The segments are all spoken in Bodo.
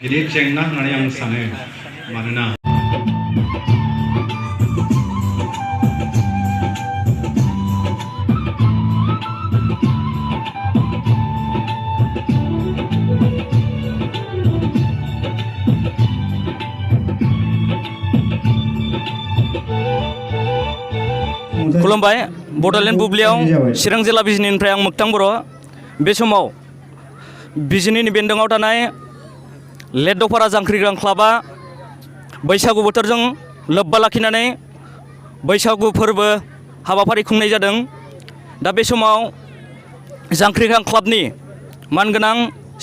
गिदिर जेंना होननानै आं सानो मानोना खुलुमबाय बड'लेण्ड बुब्लियाव चिरां जिल्ला बिजिनिनिफ्राय आं मोगथां बर' बे समाव बिजिनिनि बेन्दोङाव थानाय लेद'फारा जांख्रिग्रां क्लाबा बैसागु बोथोरजों लोब्बा लाखिनानै बैसागु फोरबो हाबाफारि खुंनाय जादों। दा बे समाव जांख्रिग्रां क्लाबनि मानगोनां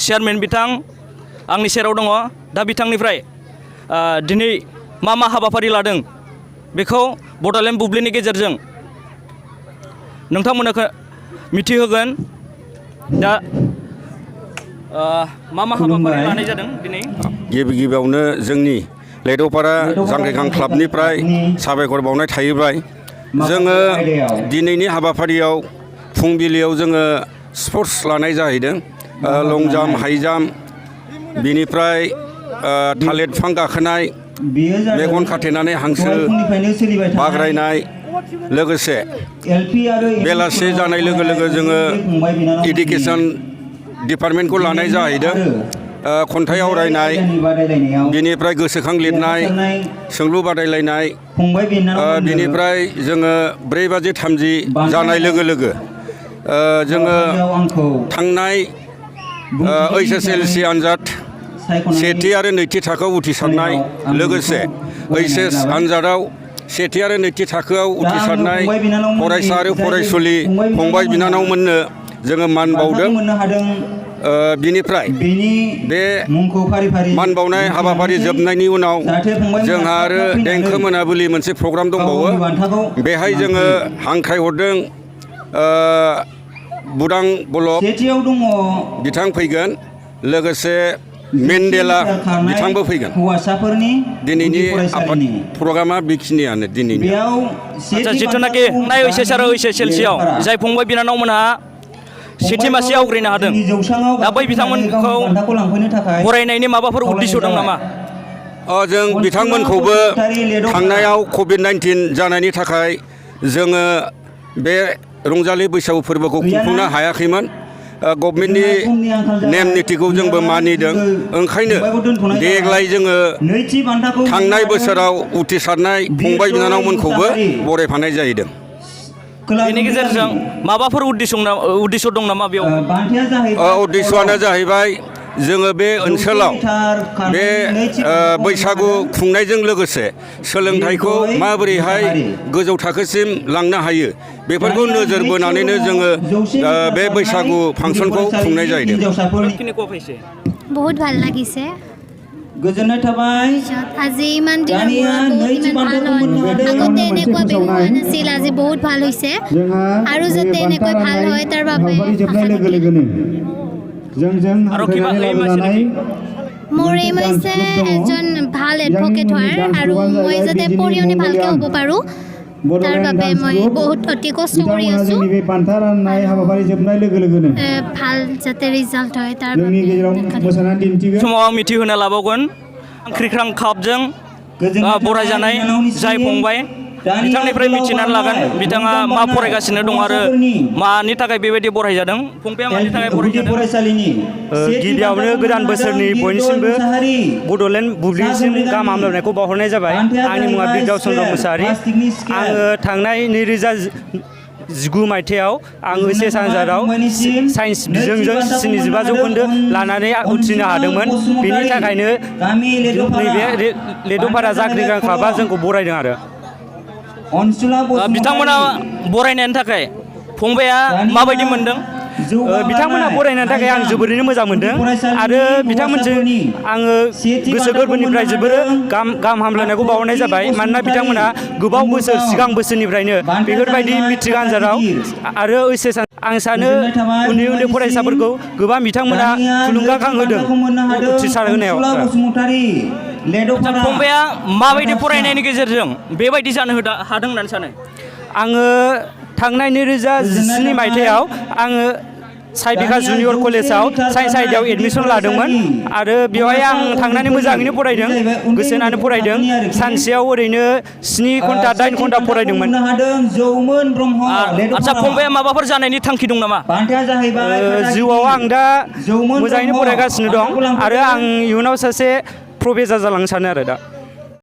चेयारमेन बिथां आंनि सेराव दङ। दा बिथांनिफ्राय दिनै मा हाबाफारि लादों बेखौ बड'लेण्ड बुब्लिनि गेजेरजों नोंथांमोननो मिथिहोगोन। दा मा हाबाफारि लानाय जादों दिनै? गिबियावनो जोंनि लेद'फारा जांख्रिग्रां क्लाबनिफ्राय साबायखर बावनाय थाहैबाय। जोङो दिनैनि हाबाफारियाव फुंबिलियाव जोङो स्पर्ट्स लानाय जाहैदों। लं जाम्प, हाइ जाम्प, बिनिफ्राय थालिर बिफां गाखोनाय, मेगन खाथेनानै हांसो बाग्रायनाय, लोगोसे बेलासे जानाय लोगो लोगो जोङो इडुकेसन डिपार्टमेन्टखौ लानाय जाहैदों। खन्थाइ आवरायनाय, बिनिफ्राय गोसोखां लिरनाय, सोंलु बादायलायनाय, बिनिफ्राय जोङो 4:30 जानाय लोगो लोगो जोङो थांनाय HSLC आनजाद सेथि आरो नैथि थाखोआव उथ्रिसारनाय, लोगोसे HS आनजादाव सेथि आरो नैथि थाखोआव उथ्रिसारनाय फरायसा आरो फरायसुलि फंबाय बिनानावमोननो जोङो मान बावदों। बिनिफ्राय बे मान बावनाय हाबाफारि जोबनायनि उनाव जोंहा आरो देंखो मोनाबिलि मोनसे प्रग्राम दंबावो। बेहाय जोङो हांख्रायहरदों बुदां बलब बिथां फैगोन, लोगोसे मेन्डेला बिथांबो फैगोन। दिनैनि आफाद प्रग्रामा बेखिनियानो दिनैनि। जिथुनाखि HS आरो HSLCआव जाय फंबाय बिनानावमोनहा सेथि मासि आवग्रिनो हादों, दा बै बिथांमोनखौ बरायनायनि माबाफोर उद्देश्य दं नामा? जों बिथांमोनखौबो थांनायाव COVID-19 जानायनि थाखाय जोङो बे रंजालि बैसागु फोरबोखौ खुंफुंनो हायाखैमोन। गभर्नमेन्टनि नेम निथिखौ जोंबो मानिदों। ओंखायनो देग्लाय जोङो थांनाय बोसोराव उथ्रिसारनाय फंबाय बिनानावमोनखौबो बरायफानाय जाहैदों। बेनि गेजेरजों माबाफोर उद्देश्य दं नामा बेयाव? उद्देश्यआनो जाहैबाय जोङो बे ओनसोलाव बे बैसागु खुंनायजों लोगोसे सोलोंथाइखौ माबोरैहाय गोजौ थाखोसिम लांनो हायो बेफोरखौ नोजोर बोनानैनो जोङो बे बैसागु फांसनखौ खुंनाय जाहैदों। बहुत ভাল লাগিছে। गोजोननाय थाबाय। আজি ইমান দিনৰ মূৰত ইমান ভাল হয়। আগতে এনেকুৱা বিহু হোৱা নাছিল, আজি বহুত ভাল হৈছে আৰু যাতে এনেকৈ ভাল হয় তাৰ বাবে মোৰ এইম হৈছে এজন ভাল এডভকেট হোৱাৰ আৰু মই যাতে পঢ়ি ভালকৈ হ'ব পাৰোঁ তাৰ বাবে মই বহুত অতি কষ্ট কৰি আছোঁ। ভাল যাতে ৰিজাল্ট হয় তাৰ বাবে समाव आं मिथिहोनो लाबावगोन जांख्रिग्रां क्लाबजों बरायजानाय जाय फंबाय बिथांनिफ्राय मिथिनानै लागोन बिथाङा मा फरायगासिनो दं आरो मानि थाखाय बेबायदि बरायजादों। फंबाया मानि थाखाय बरायजादों? गिबियावनो गोदान बोसोरनि बयनिसिमबो बड'लेण्ड बुब्लिसिम गाहाम हामलायनायखौ बावहरनाय जाबाय। आंनि मुङा बिरदाव चन्द्र मुसाहारि। आङो थांनाय 2019 मायथाइयाव आं HS आनजादाव साइन्स बिजोंजों 75 जौखोन्दो लानानै उथ्रिनो हादोंमोन। बेनि थाखायनो नैबे लेद'फारा जांख्रिग्रां क्लाबा जोंखौ बरायदों आरो बिथांमोना बरायनायनि थाखाय फंबाया माबायदि मोनदों? बिथांमोना बरायनायनि थाखाय आं जोबोरैनो मोजां मोनदों आरो बिथांमोनजों आङो गोसो गोरबोनिफ्राय जोबोर गाहाम हामलायनायखौ बावहरनाय जाबाय। मानोना बिथांमोना गोबां बोसोर सिगां बोसोरनिफ्रायनो बेफोरबायदि मेट्रिक आनजादाव आरो HS आं सानो उन्दै उन्दै फरायसाफोरखौ गोबां बिथांमोना थुलुंगाखां होदों उथ्रिसार होनायाव। फंबाया माबायदि फरायनायनि गेजेरजों बेबायदि जानो हादों होननानै सानो? आङो थांनाय 2017 मायथाइयाव आङो साइ बिघा जुनियर कलेजाव साइन्स आयदायाव एडमिसन लादोंमोन आरो बेवहाय आं थांनानै मोजाङैनो फरायदों गोसो होनानै फरायदों सानसेयाव ओरैनो 7 घन्टा 8 घन्टा फरायदोंमोन आदसा फंबाया माबाफोर जानायनि थांखि दं नामा जिउआव आं दा मोजाङैनो फरायगासिनो दं आरो आं इयुनाव सासे प्रफेसार जालांनो सानो आरो दा